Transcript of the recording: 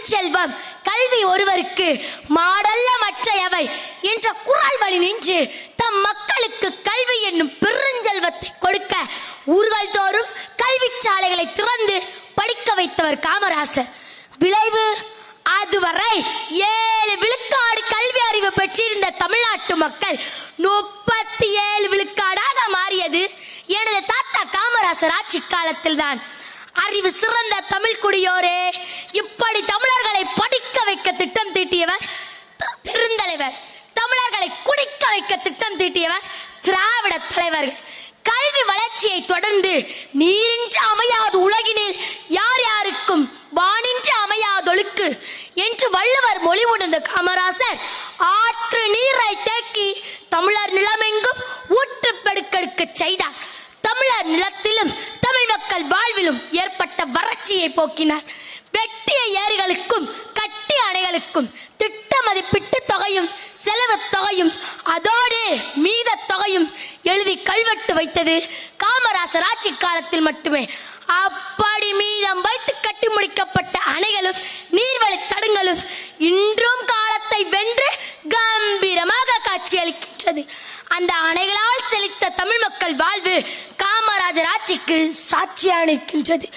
பெருஞ்செல்வம் கல்வி ஒருவருக்கு மாடல்ல மற்றையவை என்ற குறள் வழி நின்று தம் மக்களுக்கு கல்வி என்னும் பெருஞ்செல்வத்தை கொடுக்க ஊர்கள் தோறும் கல்வி சாலைகளை திறந்து படிக்க வைத்தவர் காமராசர். விளைவு, அதுவரை 7 விழுக்காடு கல்வி அறிவு பெற்றிருந்த தமிழ்நாட்டு மக்கள் 37 விழுக்காடாக மாறியது எனது தாத்தா காமராசர் ஆட்சி காலத்தில் தான். அறிவு சிறந்த தமிழ் குடியோரே, இப்படி தமிழர்களை படிக்க வைக்க திட்டம் தீட்டியவர் பெருந்தலைவர். தமிழர்களை குடிக்க வைக்க திட்டம் தீட்டியவர் திராவிட தலைவர்கள். கல்வி வளர்ச்சியை தொடர்ந்து நீரின்றி அமையாது உலகினில் யார் யாருக்கும் வானின்றி அமையாதொழுக்கு என்று வள்ளுவர் மொழி உணர்ந்த காமராசர் ஆற்று நீரை தேக்கி தமிழர் நிலமெங்கும் ஊற்று பெருக்கெடுக்க செய்தார். தமிழர் நிலத்திலும் தமிழ் மக்கள் வாழ்விலும் ஏற்பட்ட வறட்சியை போக்கினார். வெட்டிய ஏரிகளுக்கும் கட்டிய அணைகளுக்கும் திட்ட மதிப்பீட்டு தொகையும் செலவு தொகையும் அதோடு மீத தொகையும் எழுதி கல்வெட்டு வைத்தது காமராசர் ஆட்சி காலத்தில் மட்டுமே. அப்படி மீதம் வைத்து கட்டி முடிக்கப்பட்ட அணைகளும் நீர்வழி தடங்களும் இன்றும் காலத்தை வென்று கம்பீரமாக காட்சியளிக்கின்றது. அந்த அணைகளால் செழித்த தமிழ் மக்கள் வாழ்வு காமராஜர் ஆட்சிக்கு சாட்சியாக நிற்கின்றது.